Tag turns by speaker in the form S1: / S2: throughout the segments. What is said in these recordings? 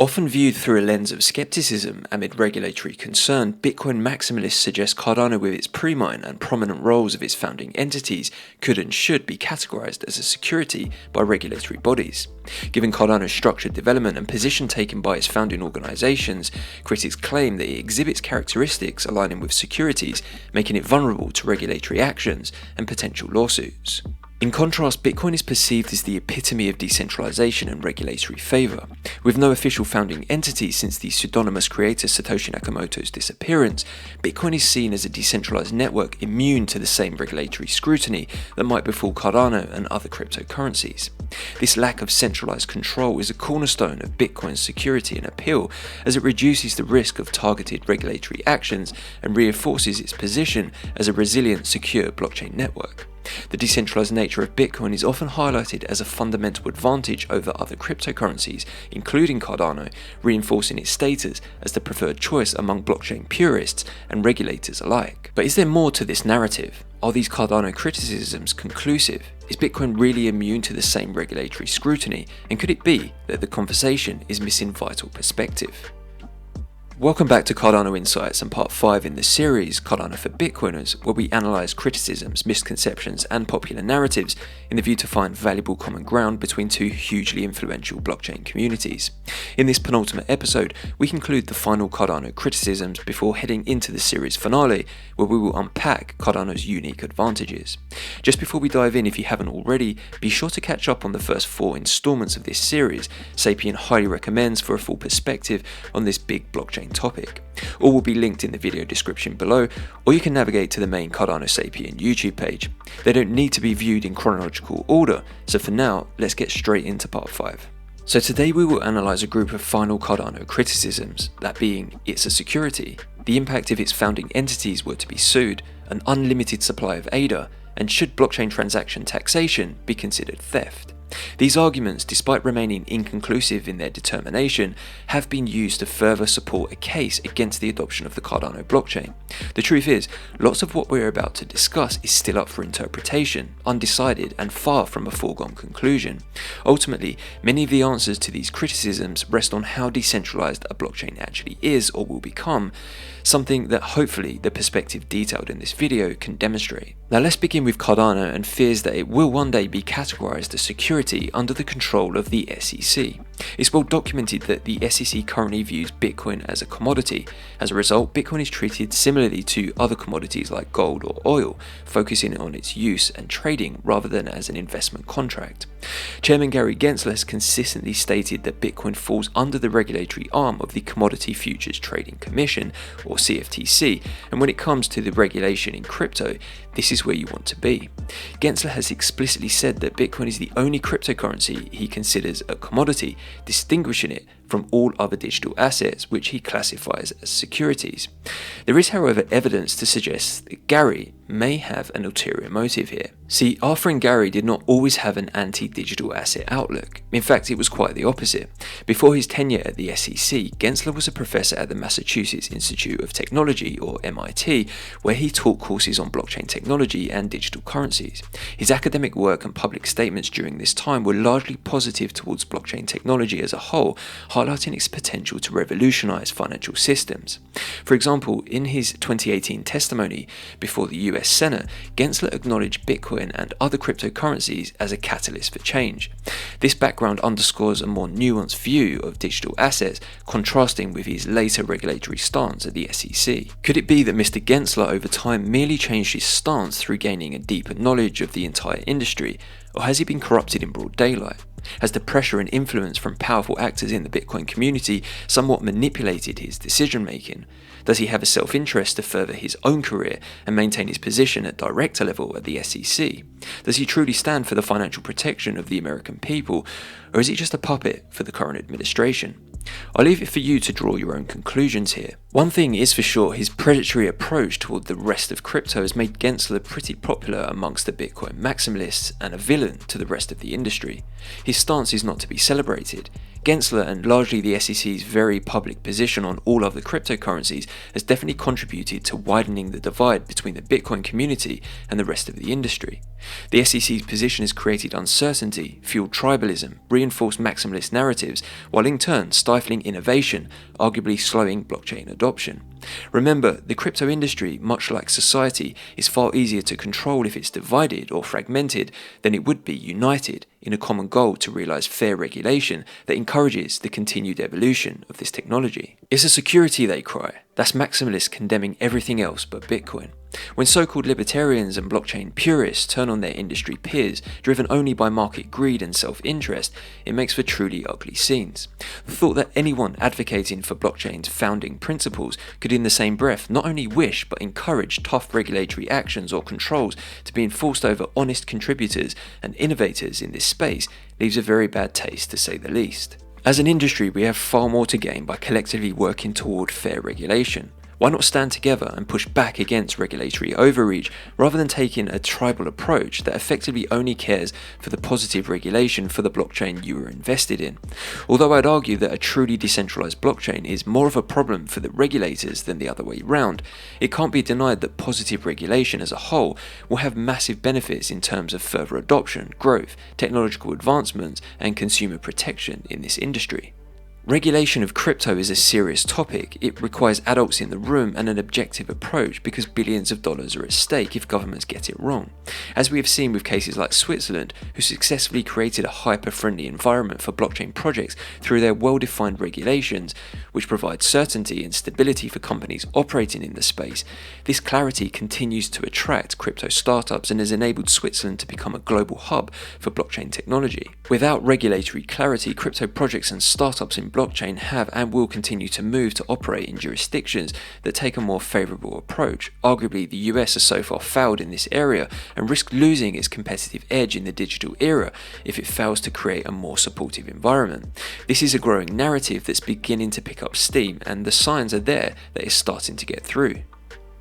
S1: Often viewed through a lens of skepticism amid regulatory concern, Bitcoin maximalists suggest Cardano, with its pre-mine and prominent roles of its founding entities, could and should be categorized as a security by regulatory bodies. Given Cardano's structured development and position taken by its founding organizations, critics claim that it exhibits characteristics aligning with securities, making it vulnerable to regulatory actions and potential lawsuits. In contrast, Bitcoin is perceived as the epitome of decentralization and regulatory favor. With no official founding entity since the pseudonymous creator Satoshi Nakamoto's disappearance, Bitcoin is seen as a decentralized network immune to the same regulatory scrutiny that might befall Cardano and other cryptocurrencies. This lack of centralized control is a cornerstone of Bitcoin's security and appeal, as it reduces the risk of targeted regulatory actions and reinforces its position as a resilient, secure blockchain network. The decentralized nature of Bitcoin is often highlighted as a fundamental advantage over other cryptocurrencies, including Cardano, reinforcing its status as the preferred choice among blockchain purists and regulators alike. But is there more to this narrative? Are these Cardano criticisms conclusive? Is Bitcoin really immune to the same regulatory scrutiny? And could it be that the conversation is missing vital perspective? Welcome back to Cardano Insights and part 5 in the series, Cardano for Bitcoiners, where we analyse criticisms, misconceptions and popular narratives in the view to find valuable common ground between two hugely influential blockchain communities. In this penultimate episode, we conclude the final Cardano criticisms before heading into the series finale, where we will unpack Cardano's unique advantages. Just before we dive in, if you haven't already, be sure to catch up on the first 4 installments of this series. Sapien highly recommends for a full perspective on this big blockchain topic. All will be linked in the video description below, or you can navigate to the main Cardano Sapien YouTube page. They don't need to be viewed in chronological order, so for now, let's get straight into part 5. So today we will analyse a group of final Cardano criticisms, that being it's a security, the impact if its founding entities were to be sued, an unlimited supply of ADA, and should blockchain transaction taxation be considered theft. These arguments, despite remaining inconclusive in their determination, have been used to further support a case against the adoption of the Cardano blockchain. The truth is, lots of what we're about to discuss is still up for interpretation, undecided, and far from a foregone conclusion. Ultimately, many of the answers to these criticisms rest on how decentralized a blockchain actually is or will become, something that hopefully the perspective detailed in this video can demonstrate. Now let's begin with Cardano and fears that it will one day be categorized as security under the control of the SEC. It's well documented that the SEC currently views Bitcoin as a commodity. As a result, Bitcoin is treated similarly to other commodities like gold or oil, focusing on its use and trading rather than as an investment contract. Chairman Gary Gensler has consistently stated that Bitcoin falls under the regulatory arm of the Commodity Futures Trading Commission, or CFTC, and when it comes to the regulation in crypto, this is where you want to be. Gensler has explicitly said that Bitcoin is the only cryptocurrency he considers a commodity, distinguishing it from all other digital assets which he classifies as securities. There is, however, evidence to suggest that Gary may have an ulterior motive here. See, our friend Gary did not always have an anti-digital asset outlook. In fact, it was quite the opposite. Before his tenure at the SEC, Gensler was a professor at the Massachusetts Institute of Technology, or MIT, where he taught courses on blockchain technology and digital currencies. His academic work and public statements during this time were largely positive towards blockchain technology as a whole, highlighting its potential to revolutionize financial systems. For example, in his 2018 testimony before the US Senate, Gensler acknowledged Bitcoin and other cryptocurrencies as a catalyst for change. This background underscores a more nuanced view of digital assets, contrasting with his later regulatory stance at the SEC. Could it be that Mr. Gensler over time merely changed his stance through gaining a deeper knowledge of the entire industry, or has he been corrupted in broad daylight? Has the pressure and influence from powerful actors in the Bitcoin community somewhat manipulated his decision-making? Does he have a self-interest to further his own career and maintain his position at director level at the SEC? Does he truly stand for the financial protection of the American people, or is he just a puppet for the current administration? I'll leave it for you to draw your own conclusions here. One thing is for sure, his predatory approach toward the rest of crypto has made Gensler pretty popular amongst the Bitcoin maximalists and a villain to the rest of the industry. His stance is not to be celebrated. Gensler and largely the SEC's very public position on all other cryptocurrencies has definitely contributed to widening the divide between the Bitcoin community and the rest of the industry. The SEC's position has created uncertainty, fueled tribalism, reinforced maximalist narratives, while in turn stifling innovation, arguably slowing blockchain adoption. Remember, the crypto industry, much like society, is far easier to control if it's divided or fragmented than it would be united in a common goal to realize fair regulation that encourages the continued evolution of this technology. It's a security, they cry. That's maximalists condemning everything else but Bitcoin. When so-called libertarians and blockchain purists turn on their industry peers, driven only by market greed and self-interest, it makes for truly ugly scenes. The thought that anyone advocating for blockchain's founding principles could in the same breath not only wish but encourage tough regulatory actions or controls to be enforced over honest contributors and innovators in this space leaves a very bad taste, to say the least. As an industry, we have far more to gain by collectively working toward fair regulation. Why not stand together and push back against regulatory overreach rather than taking a tribal approach that effectively only cares for the positive regulation for the blockchain you are invested in? Although I'd argue that a truly decentralized blockchain is more of a problem for the regulators than the other way round, it can't be denied that positive regulation as a whole will have massive benefits in terms of further adoption, growth, technological advancements, and consumer protection in this industry. Regulation of crypto is a serious topic. It requires adults in the room and an objective approach because billions of dollars are at stake if governments get it wrong. As we have seen with cases like Switzerland, who successfully created a hyper-friendly environment for blockchain projects through their well-defined regulations, which provide certainty and stability for companies operating in the space. This clarity continues to attract crypto startups and has enabled Switzerland to become a global hub for blockchain technology. Without regulatory clarity, crypto projects and startups in blockchain have and will continue to move to operate in jurisdictions that take a more favourable approach. Arguably, the US has so far failed in this area and risks losing its competitive edge in the digital era if it fails to create a more supportive environment. This is a growing narrative that's beginning to pick up steam, and the signs are there that it's starting to get through.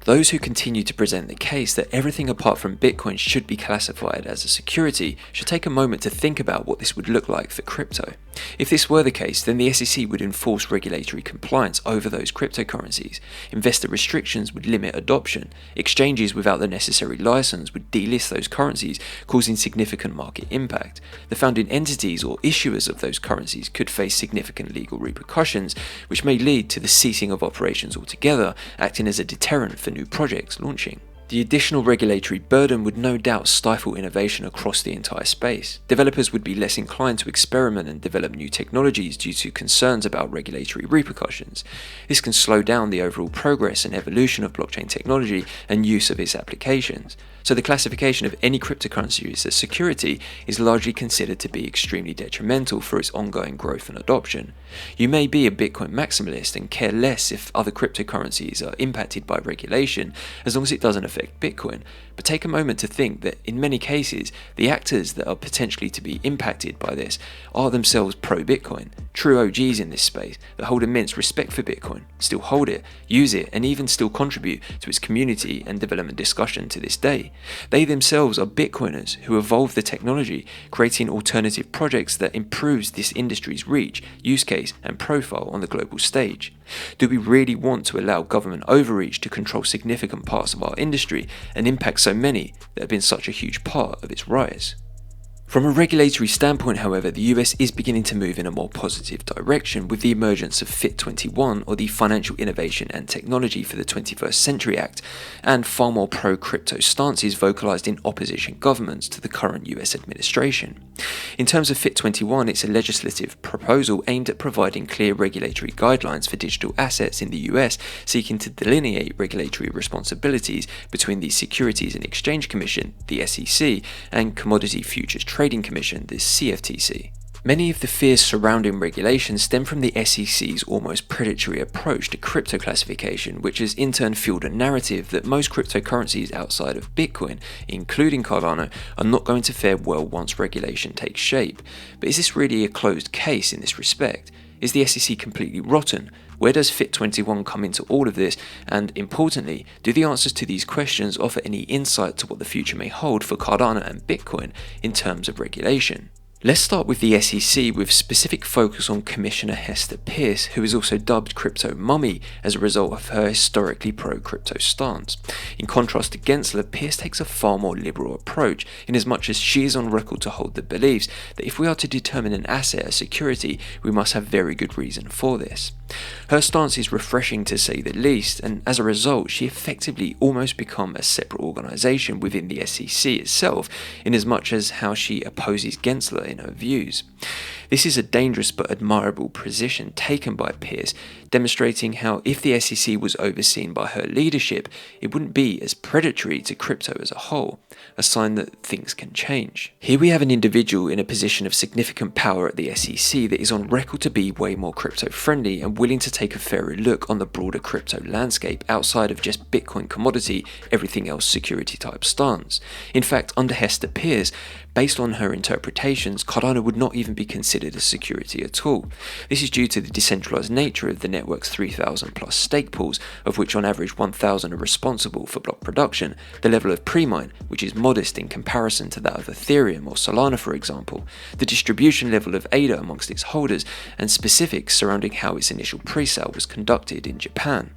S1: Those who continue to present the case that everything apart from Bitcoin should be classified as a security should take a moment to think about what this would look like for crypto. If this were the case, then the SEC would enforce regulatory compliance over those cryptocurrencies. Investor restrictions would limit adoption. Exchanges without the necessary license would delist those currencies, causing significant market impact. The founding entities or issuers of those currencies could face significant legal repercussions, which may lead to the ceasing of operations altogether, acting as a deterrent for new projects launching. The additional regulatory burden would no doubt stifle innovation across the entire space. Developers would be less inclined to experiment and develop new technologies due to concerns about regulatory repercussions. This can slow down the overall progress and evolution of blockchain technology and use of its applications. So the classification of any cryptocurrency as a security is largely considered to be extremely detrimental for its ongoing growth and adoption. You may be a Bitcoin maximalist and care less if other cryptocurrencies are impacted by regulation, as long as it doesn't affect Bitcoin, but take a moment to think that in many cases, the actors that are potentially to be impacted by this are themselves pro-Bitcoin, true OGs in this space that hold immense respect for Bitcoin, still hold it, use it, and even still contribute to its community and development discussion to this day. They themselves are Bitcoiners who evolve the technology, creating alternative projects that improves this industry's reach, use case, and profile on the global stage. Do we really want to allow government overreach to control significant parts of our industry and impact so many that have been such a huge part of its rise? From a regulatory standpoint, however, the US is beginning to move in a more positive direction with the emergence of FIT21, or the Financial Innovation and Technology for the 21st Century Act, and far more pro-crypto stances vocalized in opposition governments to the current US administration. In terms of FIT21, it's a legislative proposal aimed at providing clear regulatory guidelines for digital assets in the US, seeking to delineate regulatory responsibilities between the Securities and Exchange Commission, the SEC, and Commodity Futures Trading Commission, the CFTC. Many of the fears surrounding regulation stem from the SEC's almost predatory approach to crypto classification, which has in turn fueled a narrative that most cryptocurrencies outside of Bitcoin, including Cardano, are not going to fare well once regulation takes shape. But is this really a closed case in this respect? Is the SEC completely rotten? Where does FIT21 come into all of this? And importantly, do the answers to these questions offer any insight to what the future may hold for Cardano and Bitcoin in terms of regulation? Let's start with the SEC with specific focus on Commissioner Hester Peirce, who is also dubbed Crypto Mummy as a result of her historically pro-crypto stance. In contrast to Gensler, Peirce takes a far more liberal approach, inasmuch as she is on record to hold the beliefs that if we are to determine an asset as security, we must have very good reason for this. Her stance is refreshing to say the least, and as a result, she effectively almost become a separate organisation within the SEC itself, inasmuch as how she opposes Gensler in her views. This is a dangerous but admirable position taken by Peirce, demonstrating how if the SEC was overseen by her leadership, it wouldn't be as predatory to crypto as a whole, a sign that things can change. Here we have an individual in a position of significant power at the SEC that is on record to be way more crypto friendly and willing to take a fairer look on the broader crypto landscape outside of just Bitcoin commodity, everything else security type stance. In fact, under Hester Peirce, based on her interpretations, Cardano would not even be considered a security at all. This is due to the decentralized nature of the network's 3,000 plus stake pools, of which on average 1,000 are responsible for block production, the level of pre-mine, which is modest in comparison to that of Ethereum or Solana for example, the distribution level of ADA amongst its holders, and specifics surrounding how its initial pre-sale was conducted in Japan.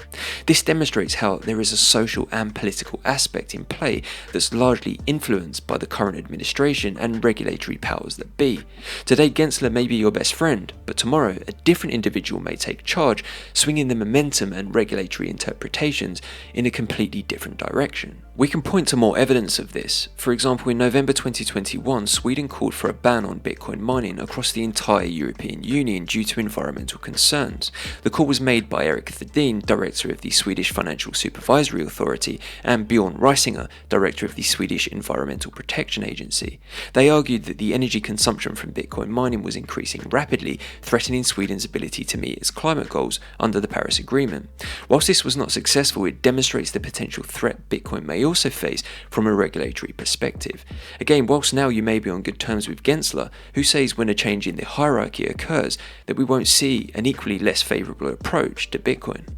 S1: This demonstrates how there is a social and political aspect in play that's largely influenced by the current administration and regulatory powers that be. Today Gensler may be your best friend, but tomorrow a different individual may take charge, swinging the momentum and regulatory interpretations in a completely different direction. We can point to more evidence of this. For example, in November 2021, Sweden called for a ban on Bitcoin mining across the entire European Union due to environmental concerns. The call was made by Erik Thedin, director of the Swedish Financial Supervisory Authority, and Bjorn Reisinger, director of the Swedish Environmental Protection Agency. They argued that the energy consumption from Bitcoin mining was increasing rapidly, threatening Sweden's ability to meet its climate goals under the Paris Agreement. Whilst this was not successful, it demonstrates the potential threat Bitcoin may also face from a regulatory perspective. Again, whilst now you may be on good terms with Gensler, who says when a change in the hierarchy occurs that we won't see an equally less favourable approach to Bitcoin.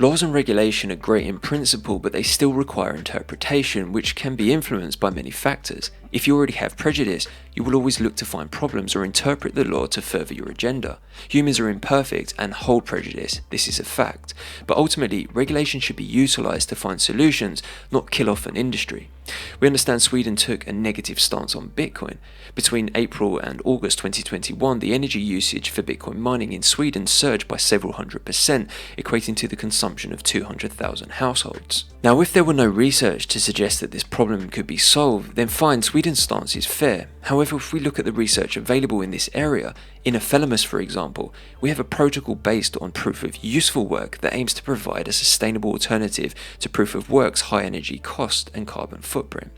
S1: Laws and regulation are great in principle, but they still require interpretation, which can be influenced by many factors. If you already have prejudice, you will always look to find problems or interpret the law to further your agenda. Humans are imperfect and hold prejudice, this is a fact. But ultimately, regulation should be utilised to find solutions, not kill off an industry. We understand Sweden took a negative stance on Bitcoin. Between April and August 2021, the energy usage for Bitcoin mining in Sweden surged by several 100%, equating to the consumption of 200,000 households. Now, if there were no research to suggest that this problem could be solved, then fine, Sweden's stance is fair. However, if we look at the research available in this area, in Overreach for example, we have a protocol based on proof of useful work that aims to provide a sustainable alternative to proof of work's high energy cost and carbon footprint.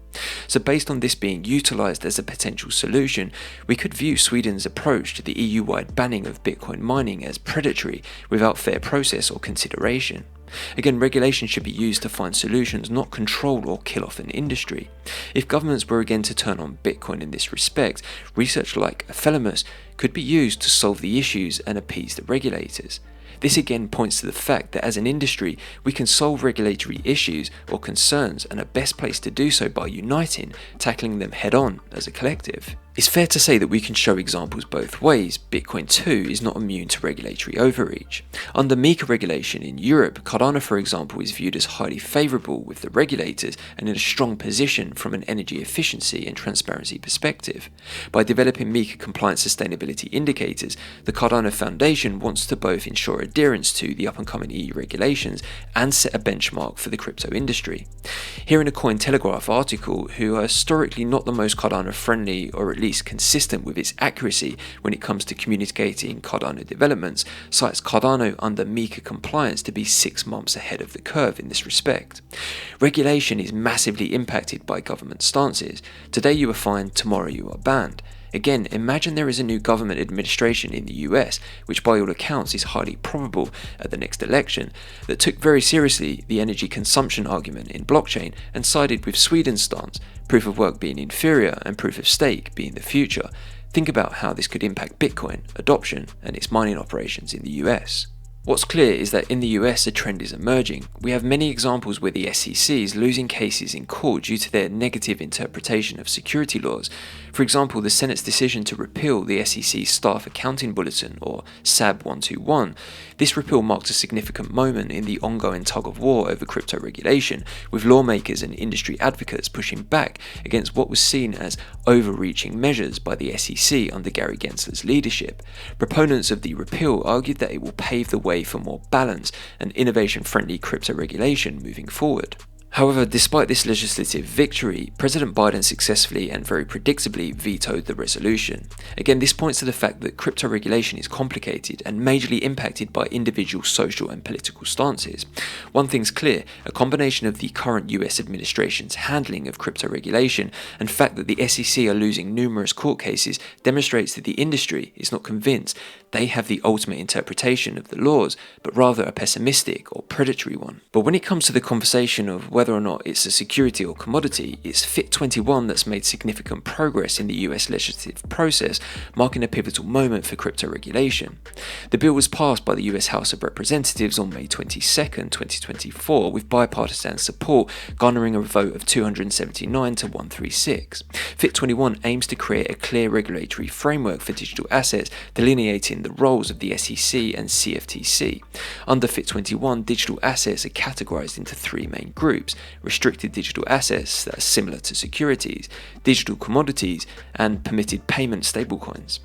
S1: So based on this being utilised as a potential solution, we could view Sweden's approach to the EU-wide banning of Bitcoin mining as predatory without fair process or consideration. Again, regulation should be used to find solutions, not control or kill off an industry. If governments were again to turn on Bitcoin in this respect, research like Overreach could be used to solve the issues and appease the regulators. This again points to the fact that as an industry, we can solve regulatory issues or concerns and are best placed to do so by uniting, tackling them head on as a collective. It's fair to say that we can show examples both ways. Bitcoin too is not immune to regulatory overreach. Under MiCA regulation in Europe, Cardano for example is viewed as highly favourable with the regulators and in a strong position from an energy efficiency and transparency perspective. By developing MiCA compliant sustainability indicators, the Cardano Foundation wants to both ensure adherence to the up-and-coming EU regulations and set a benchmark for the crypto industry. Here in a Cointelegraph article, who are historically not the most Cardano friendly or at least consistent with its accuracy when it comes to communicating Cardano developments, cites Cardano under MiCA compliance to be 6 months ahead of the curve in this respect. Regulation is massively impacted by government stances. Today you are fined, tomorrow you are banned. Again, imagine there is a new government administration in the US, which by all accounts is highly probable at the next election, that took very seriously the energy consumption argument in blockchain and sided with Sweden's stance, proof of work being inferior and proof of stake being the future. Think about how this could impact Bitcoin, adoption, and its mining operations in the US. What's clear is that in the US a trend is emerging. We have many examples where the SEC is losing cases in court due to their negative interpretation of security laws. For example, the Senate's decision to repeal the SEC's Staff Accounting Bulletin, or SAB 121. This repeal marked a significant moment in the ongoing tug-of-war over crypto regulation, with lawmakers and industry advocates pushing back against what was seen as overreaching measures by the SEC under Gary Gensler's leadership. Proponents of the repeal argued that it will pave the way for more balanced and innovation-friendly crypto regulation moving forward. However, despite this legislative victory, President Biden successfully and very predictably vetoed the resolution. Again, this points to the fact that crypto regulation is complicated and majorly impacted by individual social and political stances. One thing's clear, a combination of the current US administration's handling of crypto regulation and fact that the SEC are losing numerous court cases demonstrates that the industry is not convinced they have the ultimate interpretation of the laws, but rather a pessimistic or predatory one. But when it comes to the conversation of whether or not it's a security or commodity, it's FIT21 that's made significant progress in the US legislative process, marking a pivotal moment for crypto regulation. The bill was passed by the US House of Representatives on May 22, 2024, with bipartisan support garnering a vote of 279 to 136. FIT21 aims to create a clear regulatory framework for digital assets, delineating the roles of the SEC and CFTC. Under FIT21, digital assets are categorized into three main groups: restricted digital assets that are similar to securities, digital commodities, and permitted payment stablecoins.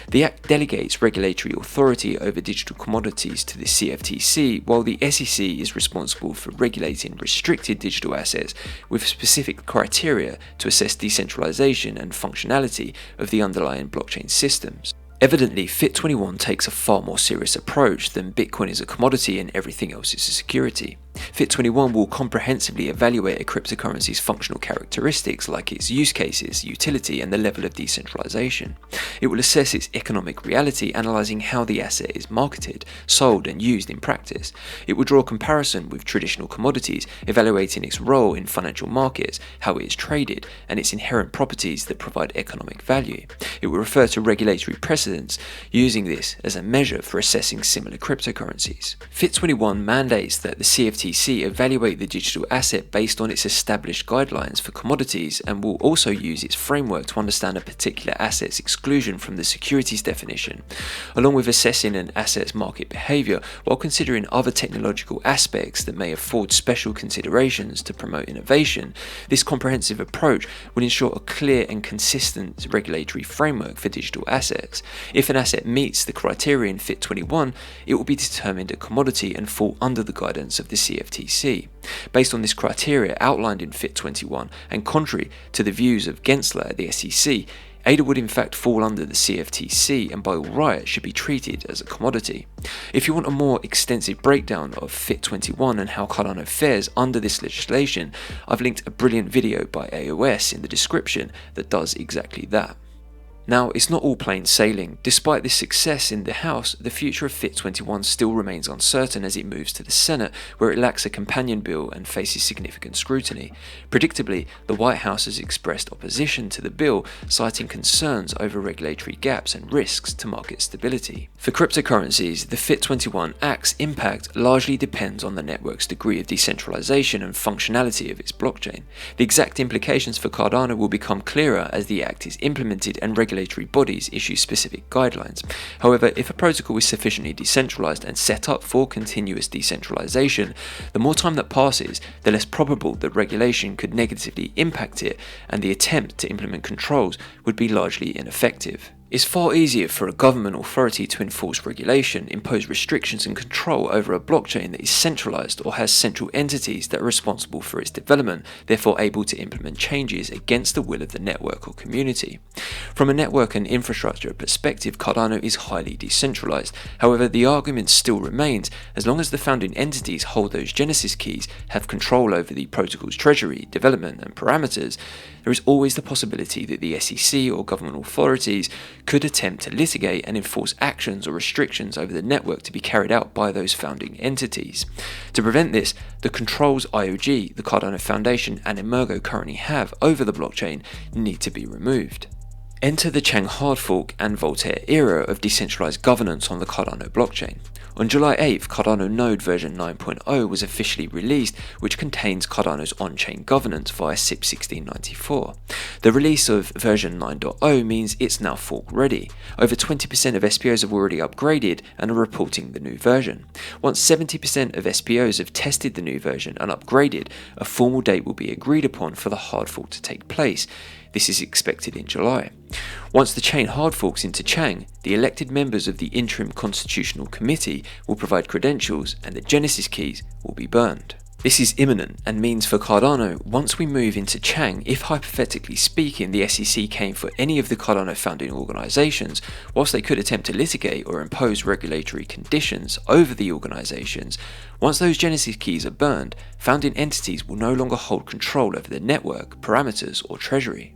S1: The Act delegates regulatory authority over digital commodities to the CFTC, while the SEC is responsible for regulating restricted digital assets with specific criteria to assess decentralization and functionality of the underlying blockchain systems. Evidently, FIT21 takes a far more serious approach than Bitcoin is a commodity and everything else is a security. FIT21 will comprehensively evaluate a cryptocurrency's functional characteristics like its use cases, utility, and the level of decentralization. It will assess its economic reality, analyzing how the asset is marketed, sold, and used in practice. It will draw a comparison with traditional commodities, evaluating its role in financial markets, how it is traded, and its inherent properties that provide economic value. It will refer to regulatory precedents, using this as a measure for assessing similar cryptocurrencies. FIT21 mandates that the CFTC evaluate the digital asset based on its established guidelines for commodities, and will also use its framework to understand a particular asset's exclusion from the securities definition, along with assessing an asset's market behavior while considering other technological aspects that may afford special considerations to promote innovation. This comprehensive approach will ensure a clear and consistent regulatory framework for digital assets. If an asset meets the criteria in FIT21, it will be determined a commodity and fall under the guidance of the CFTC. Based on this criteria outlined in FIT21, and contrary to the views of Gensler at the SEC, ADA would in fact fall under the CFTC and by all rights should be treated as a commodity. If you want a more extensive breakdown of FIT21 and how Cardano fares under this legislation, I've linked a brilliant video by AOS in the description that does exactly that. Now, it's not all plain sailing. Despite this success in the House, the future of FIT21 still remains uncertain as it moves to the Senate, where it lacks a companion bill and faces significant scrutiny. Predictably, the White House has expressed opposition to the bill, citing concerns over regulatory gaps and risks to market stability. For cryptocurrencies, the FIT21 Act's impact largely depends on the network's degree of decentralization and functionality of its blockchain. The exact implications for Cardano will become clearer as the Act is implemented and regulatory bodies issue specific guidelines. However, if a protocol is sufficiently decentralized and set up for continuous decentralization, the more time that passes, the less probable that regulation could negatively impact it, and the attempt to implement controls would be largely ineffective. It's far easier for a government authority to enforce regulation, impose restrictions and control over a blockchain that is centralized or has central entities that are responsible for its development, therefore able to implement changes against the will of the network or community. From a network and infrastructure perspective, Cardano is highly decentralized. However, the argument still remains, as long as the founding entities hold those genesis keys, have control over the protocol's treasury, development and parameters, there is always the possibility that the SEC or government authorities could attempt to litigate and enforce actions or restrictions over the network to be carried out by those founding entities. To prevent this, the controls IOG, the Cardano Foundation and Emergo currently have over the blockchain need to be removed. Enter the Chang hardfork and Voltaire era of decentralized governance on the Cardano blockchain. On July 8th, Cardano Node version 9.0 was officially released, which contains Cardano's on-chain governance via CIP 1694. The release of version 9.0 means it's now fork ready. Over 20% of SPOs have already upgraded and are reporting the new version. Once 70% of SPOs have tested the new version and upgraded, a formal date will be agreed upon for the hard fork to take place. This is expected in July. Once the chain hard forks into Chang, the elected members of the Interim Constitutional Committee will provide credentials and the Genesis keys will be burned. This is imminent and means for Cardano, once we move into Chang, if hypothetically speaking the SEC came for any of the Cardano founding organizations, whilst they could attempt to litigate or impose regulatory conditions over the organizations, once those Genesis keys are burned, founding entities will no longer hold control over the network, parameters, or treasury.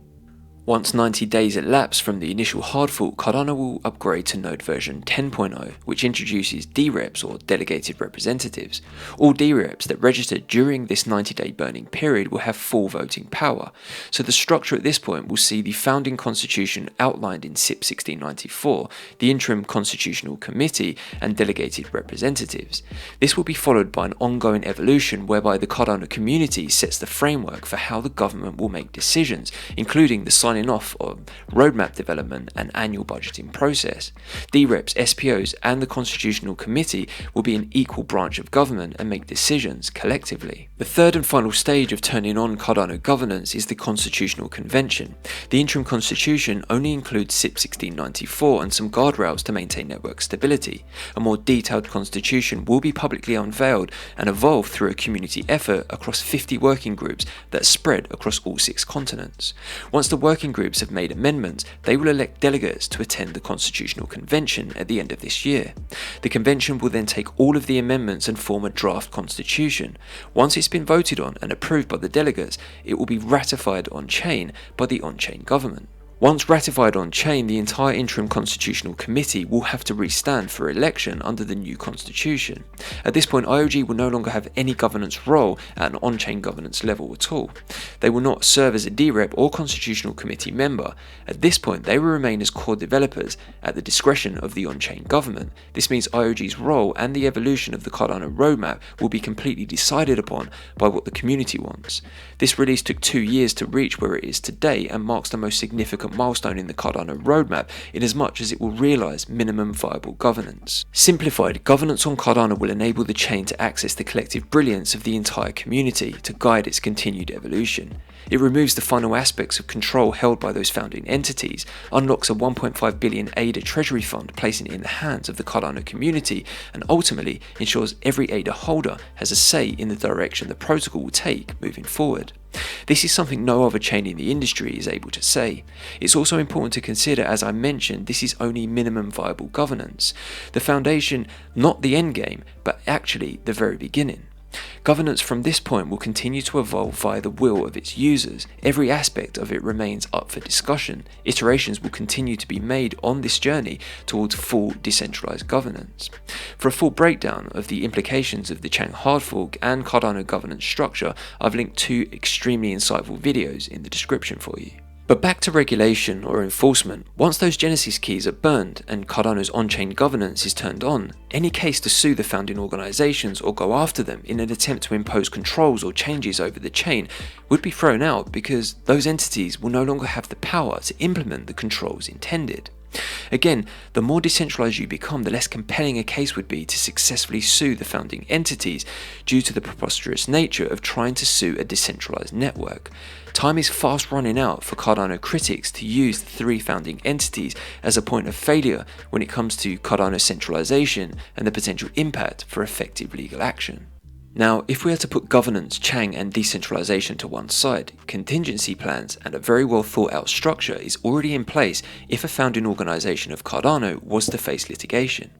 S1: Once 90 days elapse from the initial hard fork, Cardano will upgrade to Node version 10.0, which introduces DREPs or delegated representatives. All DREPs that registered during this 90-day burning period will have full voting power. So the structure at this point will see the founding constitution outlined in CIP 1694, the Interim Constitutional Committee, and delegated representatives. This will be followed by an ongoing evolution whereby the Cardano community sets the framework for how the government will make decisions, including the signing off on roadmap development and annual budgeting process. DREPs, SPOs, and the Constitutional Committee will be an equal branch of government and make decisions collectively. The third and final stage of turning on Cardano governance is the Constitutional Convention. The interim constitution only includes CIP 1694 and some guardrails to maintain network stability. A more detailed constitution will be publicly unveiled and evolve through a community effort across 50 working groups that spread across all 6 continents. Once the working groups have made amendments, they will elect delegates to attend the Constitutional Convention at the end of this year. The convention will then take all of the amendments and form a draft constitution. Once it's been voted on and approved by the delegates, it will be ratified on-chain by the on-chain government. Once ratified on-chain, the entire Interim Constitutional Committee will have to restand for election under the new constitution. At this point, IOG will no longer have any governance role at an on-chain governance level at all. They will not serve as a DREP or Constitutional Committee member. At this point, they will remain as core developers at the discretion of the on-chain government. This means IOG's role and the evolution of the Cardano roadmap will be completely decided upon by what the community wants. This release took 2 years to reach where it is today and marks the most significant milestone in the Cardano roadmap in as much as it will realise minimum viable governance. Simplified, governance on Cardano will enable the chain to access the collective brilliance of the entire community to guide its continued evolution. It removes the final aspects of control held by those founding entities, unlocks a 1.5 billion ADA treasury fund, placing it in the hands of the Cardano community, and ultimately ensures every ADA holder has a say in the direction the protocol will take moving forward. This is something no other chain in the industry is able to say. It's also important to consider, as I mentioned, this is only minimum viable governance. The foundation, not the endgame, but actually the very beginning. Governance from this point will continue to evolve via the will of its users. Every aspect of it remains up for discussion. Iterations will continue to be made on this journey towards full decentralized governance. For a full breakdown of the implications of the Chang hard fork and Cardano governance structure, I've linked 2 extremely insightful videos in the description for you. But back to regulation or enforcement, once those Genesis keys are burned and Cardano's on-chain governance is turned on, any case to sue the founding organizations or go after them in an attempt to impose controls or changes over the chain would be thrown out because those entities will no longer have the power to implement the controls intended. Again, the more decentralized you become, the less compelling a case would be to successfully sue the founding entities due to the preposterous nature of trying to sue a decentralized network. Time is fast running out for Cardano critics to use the 3 founding entities as a point of failure when it comes to Cardano centralization and the potential impact for effective legal action. Now, if we are to put governance, Chang, and decentralization to one side, contingency plans and a very well thought out structure is already in place if a founding organization of Cardano was to face litigation.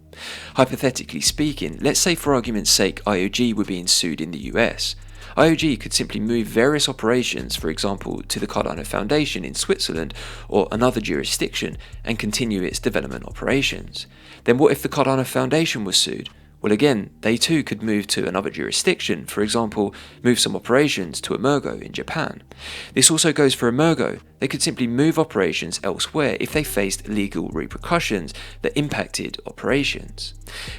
S1: Hypothetically speaking, let's say for argument's sake IOG were being sued in the US. IOG could simply move various operations, for example, to the Cardano Foundation in Switzerland or another jurisdiction and continue its development operations. Then what if the Cardano Foundation was sued? Well, again, they too could move to another jurisdiction, for example, move some operations to Emergo in Japan. This also goes for Emergo. They could simply move operations elsewhere if they faced legal repercussions that impacted operations.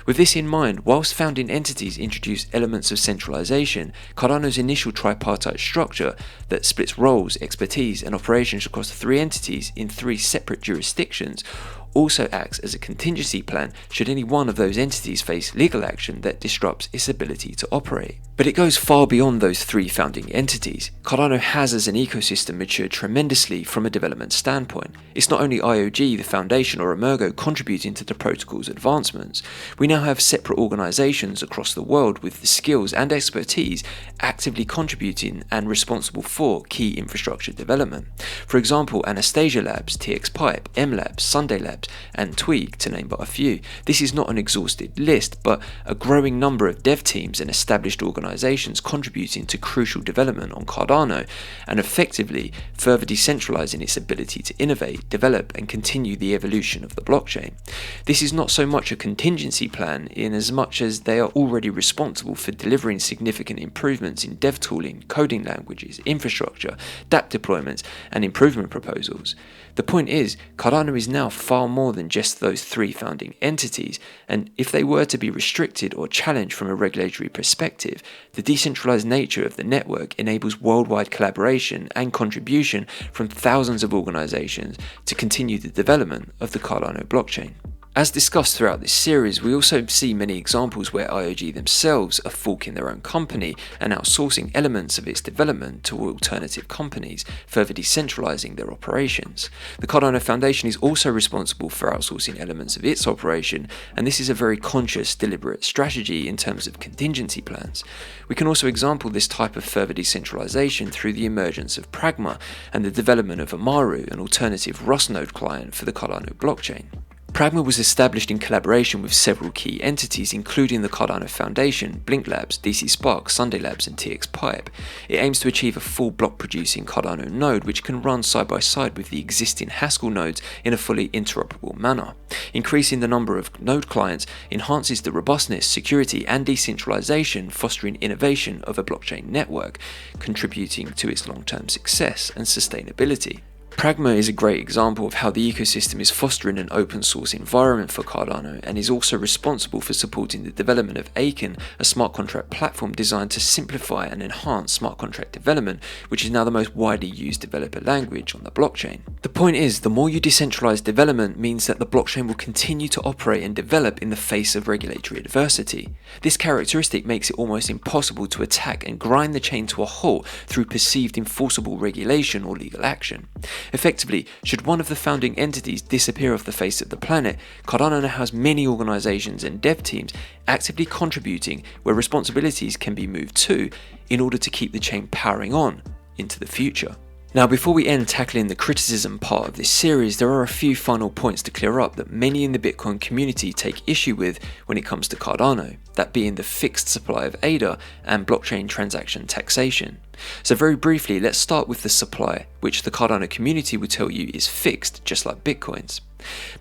S1: With this in mind, whilst founding entities introduce elements of centralization, Cardano's initial tripartite structure that splits roles, expertise, and operations across 3 entities in 3 separate jurisdictions also acts as a contingency plan should any one of those entities face legal action that disrupts its ability to operate. But it goes far beyond those 3 founding entities. Cardano has as an ecosystem matured tremendously from a development standpoint. It's not only IOG, the foundation, or Emergo contributing to the protocol's advancements. We now have separate organizations across the world with the skills and expertise actively contributing and responsible for key infrastructure development. For example, Anastasia Labs, TX Pipe, M Labs, Sunday Labs, and Tweak, to name but a few. This is not an exhaustive list, but a growing number of dev teams and established organizations contributing to crucial development on Cardano and effectively further decentralizing its ability to innovate, develop, and continue the evolution of the blockchain. This is not so much a contingency plan in as much as they are already responsible for delivering significant improvements in dev tooling, coding languages, infrastructure, dApp deployments, and improvement proposals. The point is, Cardano is now far more than just those 3 founding entities, and if they were to be restricted or challenged from a regulatory perspective, the decentralized nature of the network enables worldwide collaboration and contribution from thousands of organizations to continue the development of the Cardano blockchain. As discussed throughout this series, we also see many examples where IOG themselves are forking their own company and outsourcing elements of its development to alternative companies, further decentralizing their operations. The Cardano Foundation is also responsible for outsourcing elements of its operation, and this is a very conscious, deliberate strategy in terms of contingency plans. We can also example this type of further decentralization through the emergence of Pragma and the development of Amaru, an alternative Rust node client for the Cardano blockchain. Pragma was established in collaboration with several key entities including the Cardano Foundation, Blink Labs, DC Spark, Sunday Labs, and TX Pipe. It aims to achieve a full block-producing Cardano node which can run side by side with the existing Haskell nodes in a fully interoperable manner. Increasing the number of node clients enhances the robustness, security, and decentralization, fostering innovation of a blockchain network, contributing to its long-term success and sustainability. Pragma is a great example of how the ecosystem is fostering an open source environment for Cardano and is also responsible for supporting the development of Aiken, a smart contract platform designed to simplify and enhance smart contract development, which is now the most widely used developer language on the blockchain. The point is, the more you decentralize development means that the blockchain will continue to operate and develop in the face of regulatory adversity. This characteristic makes it almost impossible to attack and grind the chain to a halt through perceived enforceable regulation or legal action. Effectively, should one of the founding entities disappear off the face of the planet, Cardano now has many organizations and dev teams actively contributing where responsibilities can be moved to in order to keep the chain powering on into the future. Now, before we end tackling the criticism part of this series, there are a few final points to clear up that many in the Bitcoin community take issue with when it comes to Cardano, that being the fixed supply of ADA and blockchain transaction taxation. So very briefly, let's start with the supply, which the Cardano community will tell you is fixed, just like Bitcoin's.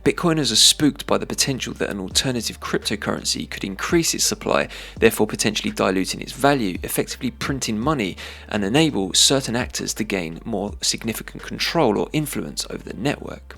S1: Bitcoiners are spooked by the potential that an alternative cryptocurrency could increase its supply, therefore potentially diluting its value, effectively printing money, and enable certain actors to gain more significant control or influence over the network.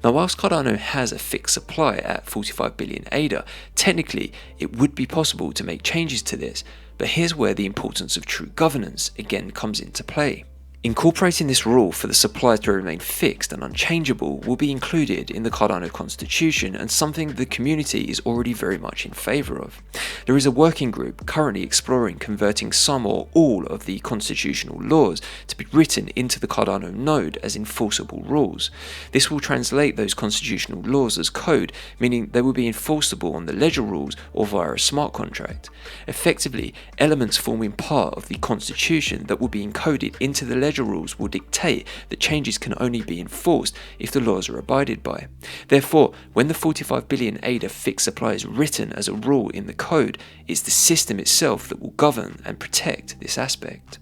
S1: Now, whilst Cardano has a fixed supply at 45 billion ADA, technically it would be possible to make changes to this, but here's where the importance of true governance again comes into play. Incorporating this rule for the supply to remain fixed and unchangeable will be included in the Cardano constitution and something the community is already very much in favour of. There is a working group currently exploring converting some or all of the constitutional laws to be written into the Cardano node as enforceable rules. This will translate those constitutional laws as code, meaning they will be enforceable on the ledger rules or via a smart contract. Effectively, elements forming part of the constitution that will be encoded into the ledger rules will dictate that changes can only be enforced if the laws are abided by. Therefore, when the 45 billion ADA fixed supply is written as a rule in the code, it's the system itself that will govern and protect this aspect.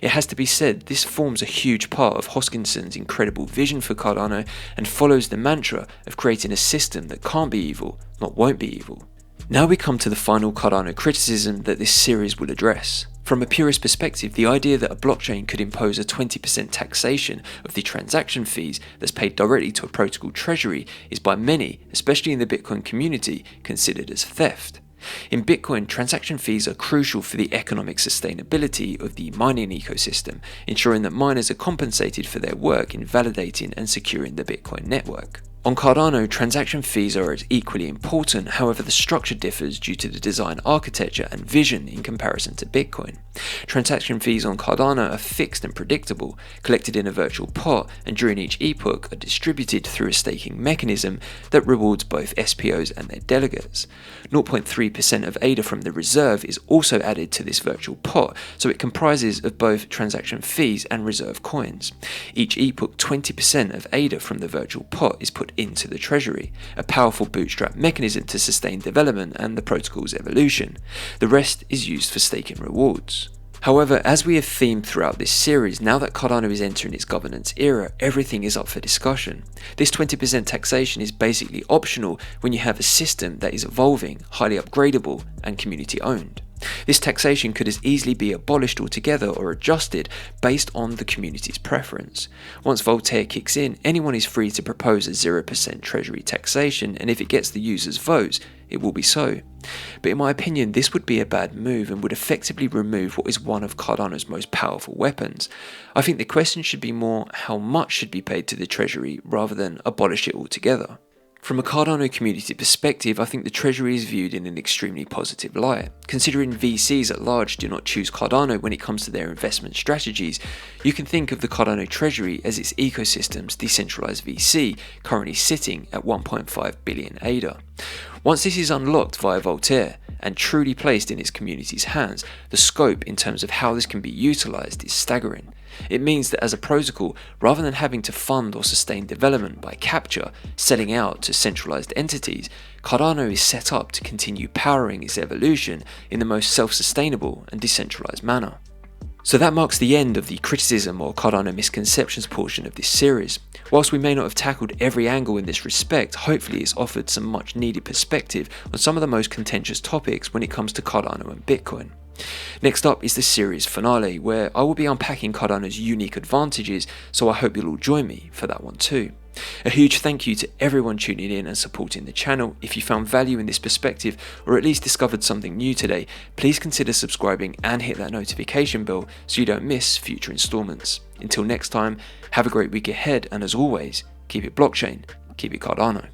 S1: It has to be said, this forms a huge part of Hoskinson's incredible vision for Cardano and follows the mantra of creating a system that can't be evil, not won't be evil. Now we come to the final Cardano criticism that this series will address. From a purist perspective, the idea that a blockchain could impose a 20% taxation of the transaction fees that's paid directly to a protocol treasury is by many, especially in the Bitcoin community, considered as theft. In Bitcoin, transaction fees are crucial for the economic sustainability of the mining ecosystem, ensuring that miners are compensated for their work in validating and securing the Bitcoin network. On Cardano, transaction fees are as equally important, however the structure differs due to the design architecture and vision in comparison to Bitcoin. Transaction fees on Cardano are fixed and predictable, collected in a virtual pot, and during each epoch are distributed through a staking mechanism that rewards both SPOs and their delegates. 0.3% of ADA from the reserve is also added to this virtual pot, so it comprises of both transaction fees and reserve coins. Each epoch, 20% of ADA from the virtual pot is put into the treasury, a powerful bootstrap mechanism to sustain development and the protocol's evolution. The rest is used for staking rewards. However, as we have themed throughout this series, now that Cardano is entering its governance era, everything is up for discussion. This 20% taxation is basically optional when you have a system that is evolving, highly upgradable, and community owned. This taxation could as easily be abolished altogether or adjusted based on the community's preference. Once Voltaire kicks in, anyone is free to propose a 0% treasury taxation, and if it gets the users' votes, it will be so. But in my opinion, this would be a bad move and would effectively remove what is one of Cardano's most powerful weapons. I think the question should be more how much should be paid to the treasury rather than abolish it altogether. From a Cardano community perspective, I think the treasury is viewed in an extremely positive light. Considering VCs at large do not choose Cardano when it comes to their investment strategies, you can think of the Cardano treasury as its ecosystem's decentralized VC, currently sitting at 1.5 billion ADA. Once this is unlocked via Voltaire and truly placed in its community's hands, the scope in terms of how this can be utilized is staggering. It means that as a protocol, rather than having to fund or sustain development by capture, selling out to centralized entities, Cardano is set up to continue powering its evolution in the most self-sustainable and decentralized manner. So that marks the end of the criticism or Cardano misconceptions portion of this series. Whilst we may not have tackled every angle in this respect, hopefully it's offered some much needed perspective on some of the most contentious topics when it comes to Cardano and Bitcoin. Next up is the series finale, where I will be unpacking Cardano's unique advantages, so I hope you'll all join me for that one too. A huge thank you to everyone tuning in and supporting the channel. If you found value in this perspective, or at least discovered something new today, please consider subscribing and hit that notification bell so you don't miss future installments. Until next time, have a great week ahead, and as always, keep it blockchain, keep it Cardano.